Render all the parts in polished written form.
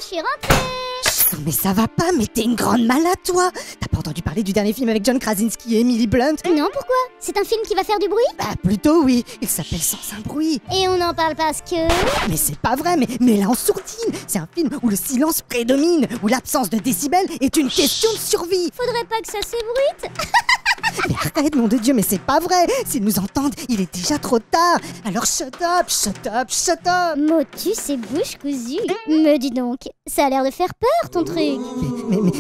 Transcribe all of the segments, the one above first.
je suis rentrée. Chut, mais ça va pas, mais t'es une grande malade, toi. T'as pas entendu parler du dernier film avec John Krasinski et Emily Blunt? Non, pourquoi? C'est un film qui va faire du bruit? Bah plutôt oui, il s'appelle Sans un bruit. Et on en parle parce que... Mais c'est pas vrai, mais là en sourdine. C'est un film où le silence prédomine, où l'absence de décibels est une question de survie. Faudrait pas que ça s'ébruite. Mais arrête, nom de Dieu, mais c'est pas vrai. S'ils nous entendent, il est déjà trop tard. Alors shut up, shut up, shut up. Motus et bouche cousue. Me dis donc, ça a l'air de faire peur ton truc.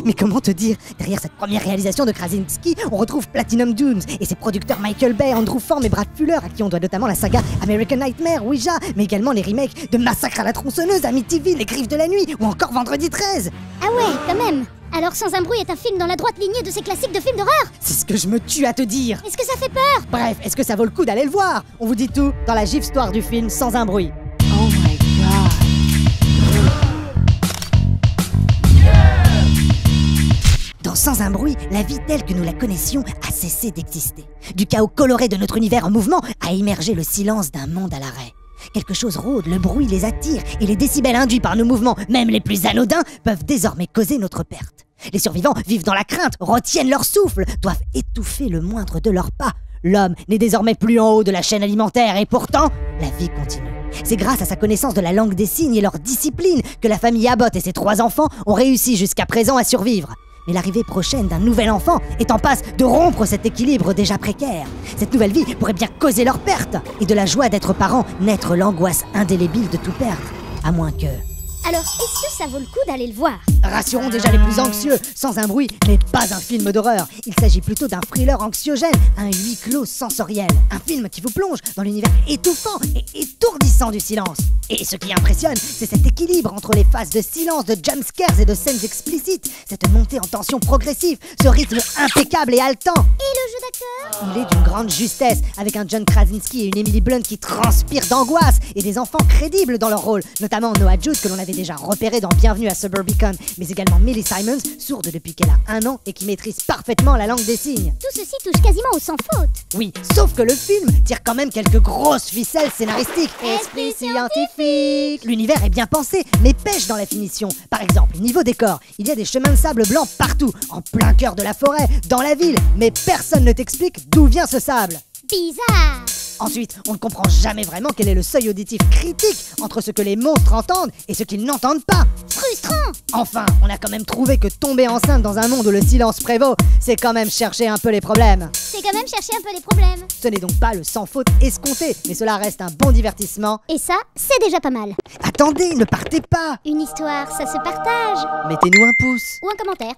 Mais comment te dire? Derrière cette première réalisation de Krasinski, on retrouve Platinum Dunes et ses producteurs Michael Bay, Andrew Form et Brad Fuller, à qui on doit notamment la saga American Nightmare, Ouija, mais également les remakes de Massacre à la tronçonneuse, Amityville, Les Griffes de la nuit ou encore Vendredi 13. Ah ouais, quand même. Alors Sans un bruit est un film dans la droite lignée de ces classiques de films d'horreur. C'est ce que je me tue à te dire. Est-ce que ça fait peur? Bref, est-ce que ça vaut le coup d'aller le voir? On vous dit tout dans la gifle-histoire du film Sans un bruit. Oh my god. Dans Sans un bruit, la vie telle que nous la connaissions a cessé d'exister. Du chaos coloré de notre univers en mouvement a émergé le silence d'un monde à l'arrêt. Quelque chose rôde, le bruit les attire et les décibels induits par nos mouvements, même les plus anodins, peuvent désormais causer notre perte. Les survivants vivent dans la crainte, retiennent leur souffle, doivent étouffer le moindre de leurs pas. L'homme n'est désormais plus en haut de la chaîne alimentaire et pourtant, la vie continue. C'est grâce à sa connaissance de la langue des signes et leur discipline que la famille Abbott et ses 3 enfants ont réussi jusqu'à présent à survivre. Mais l'arrivée prochaine d'un nouvel enfant est en passe de rompre cet équilibre déjà précaire. Cette nouvelle vie pourrait bien causer leur perte. Et de la joie d'être parent, naître l'angoisse indélébile de tout perdre. À moins que... Alors, est-ce que ça vaut le coup d'aller le voir? Rassurons déjà les plus anxieux, Sans un bruit n'est pas un film d'horreur. Il s'agit plutôt d'un thriller anxiogène, un huis clos sensoriel. Un film qui vous plonge dans l'univers étouffant et étourdissant du silence. Et ce qui impressionne, c'est cet équilibre entre les phases de silence, de jumpscares et de scènes explicites. Cette montée en tension progressive, ce rythme impeccable et haletant. Et le jeu d'acteur? Il est d'une grande justesse, avec un John Krasinski et une Emily Blunt qui transpirent d'angoisse et des enfants crédibles dans leur rôle, notamment Noah Judd que l'on avait déjà repéré dans Bienvenue à Suburbicon, mais également Millie Simons, sourde depuis qu'elle a 1 an et qui maîtrise parfaitement la langue des signes. Tout ceci touche quasiment au sans faute. Oui, sauf que le film tire quand même quelques grosses ficelles scénaristiques. Esprit scientifique. L'univers est bien pensé, mais pêche dans la finition. Par exemple, niveau décor, il y a des chemins de sable blanc partout, en plein cœur de la forêt, dans la ville, mais personne ne t'explique d'où vient ce sable. Bizarre. Ensuite, on ne comprend jamais vraiment quel est le seuil auditif critique entre ce que les monstres entendent et ce qu'ils n'entendent pas. Frustrant. Enfin, on a quand même trouvé que tomber enceinte dans un monde où le silence prévaut, c'est quand même chercher un peu les problèmes. C'est quand même chercher un peu les problèmes. Ce n'est donc pas le sans faute escompté, mais cela reste un bon divertissement. Et ça, c'est déjà pas mal. Attendez, ne partez pas! Une histoire, ça se partage. Mettez-nous un pouce. Ou un commentaire.